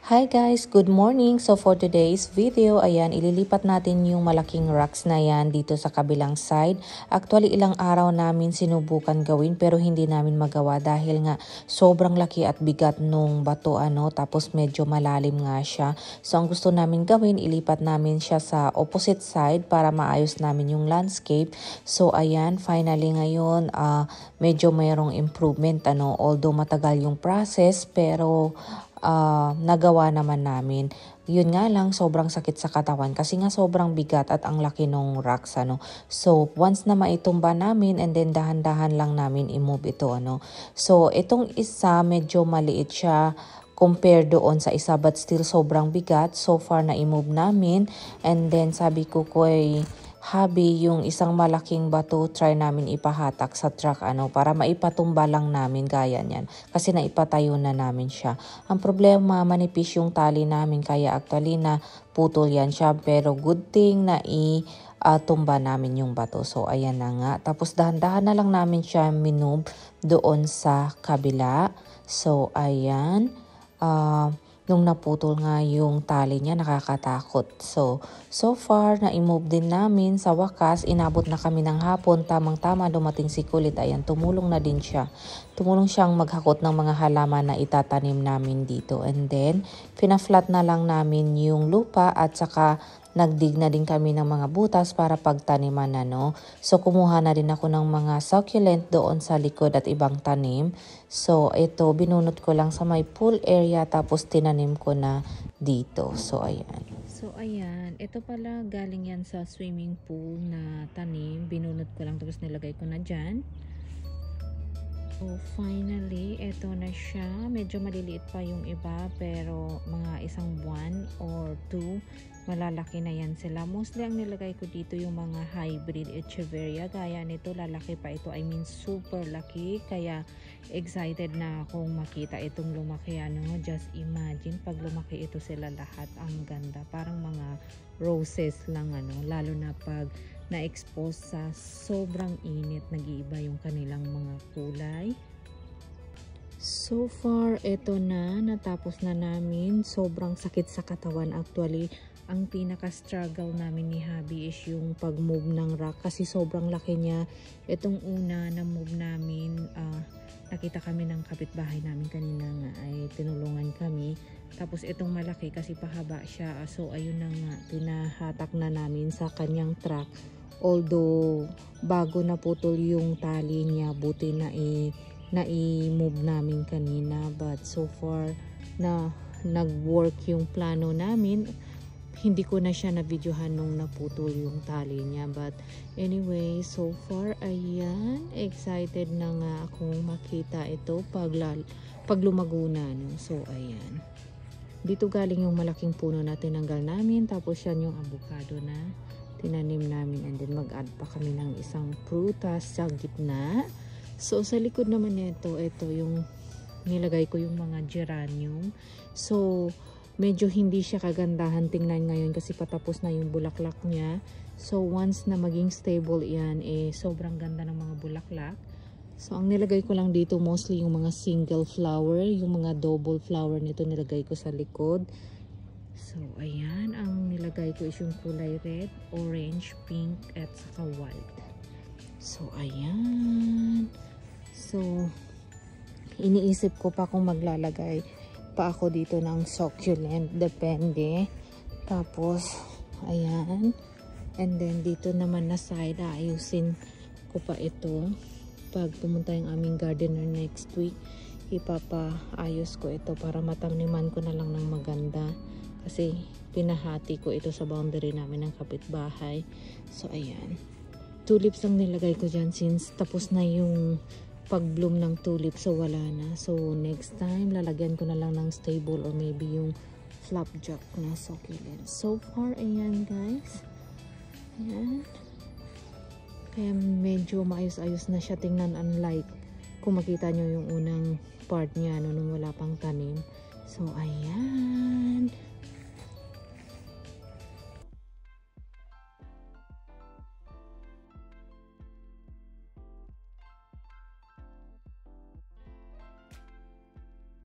Hi guys, good morning. So for today's video, ayan, ililipat natin yung malaking rocks na yan dito sa kabilang side. Actually, ilang araw namin sinubukan gawin pero hindi namin magawa dahil nga sobrang laki at bigat nung bato tapos medyo malalim nga siya. So ang gusto namin gawin, ilipat namin siya sa opposite side para maayos namin yung landscape. So ayan, finally ngayon, medyo mayroong improvement although matagal yung process pero nagawa naman namin. Yun nga lang, sobrang sakit sa katawan kasi nga sobrang bigat at ang laki nung rocks So once na maitumba namin and then dahan-dahan lang namin i-move ito So itong isa medyo maliit siya compare doon sa isa but still sobrang bigat. So far na i-move namin and then sabi ko kay hubby, yung isang malaking bato try namin ipahatak sa truck para maipatumba lang namin gaya niyan kasi naipatayo na namin siya. Ang problema, manipis yung tali namin kaya actually na putol yan siya pero good thing na tumba namin yung bato. So ayan na nga. Tapos dahan-dahan na lang namin siya minove doon sa kabila. So ayan. Nung naputol nga yung tali niya, nakakatakot. So far, na-move din namin. Sa wakas, inabot na kami ng hapon. Tamang-tama, dumating si Kulit. Ayan, tumulong na din siya. Tumulong siyang maghakot ng mga halaman na itatanim namin dito. And then, pina-flat na lang namin yung lupa at saka nagdig na din kami ng mga butas para pagtaniman So kumuha na din ako ng mga succulent doon sa likod at ibang tanim. So ito binunot ko lang sa may pool area tapos tinanim ko na dito. So ayan. Ito pala galing yan sa swimming pool na tanim. Binunot ko lang tapos nilagay ko na dyan. So finally, ito na siya. Medyo maliliit pa yung iba pero mga isang buwan or 2, malalaki na yan sila. Mostly ang nilagay ko dito yung mga hybrid echeveria. Gaya nito, lalaki pa ito. I mean, super laki. Kaya excited na akong makita itong lumaki. Just imagine, pag lumaki ito sila lahat, ang ganda. Parang mga roses lang lalo na pag na-expose sa sobrang init, nag-iiba yung kanilang mga kulay. So far, ito na, natapos na namin. Sobrang sakit sa katawan actually. Ang pinaka-struggle namin ni hubby is yung pag-move ng rock kasi sobrang laki niya. Itong una na move namin, nakita kami ng kapitbahay namin kanina nga ay tinulungan kami. Tapos itong malaki kasi pahaba siya. So ayun na nga, pinahatak na namin sa kanyang truck. Although bago naputol yung tali niya, buti na i-move namin kanina. But so far na nag-work yung plano namin. Hindi ko na siya na-videohan nung naputol yung tali niya. But anyway, so far, ayan. Excited na nga akong makita ito pag lumago na. So ayan. Dito galing yung malaking puno na tinanggal namin. Tapos yan yung avocado na tinanim namin. And then mag-add pa kami ng isang prutas sa gitna. So sa likod naman nito, ito yung nilagay ko yung mga geranium. So medyo hindi siya kagandahan tingnan ngayon kasi patapos na yung bulaklak niya. So once na maging stable yan, sobrang ganda ng mga bulaklak. So ang nilagay ko lang dito mostly yung mga single flower, yung mga double flower nito nilagay ko sa likod. So ayan, ang nilagay ko is yung kulay red, orange, pink, at saka white. So ayan. So iniisip ko pa kung maglalagay pa ako dito ng succulent, depende. Tapos ayan, and then dito naman na side ayusin ko pa ito pag pumunta yung aming gardener next week. Ipapaayos ko ito para mataniman ko na lang ng maganda kasi pinahati ko ito sa boundary namin ng kapitbahay. So ayan, tulips ang nilagay ko dyan since tapos na yung pag-bloom ng tulip, so wala na. So next time lalagyan ko na lang ng stable or maybe yung flapjack na succulent. So far ayan guys, ayan, kaya medyo maayos-ayos na siya tingnan, unlike kung makita nyo yung unang part niya nung wala pang tanim. So ayan.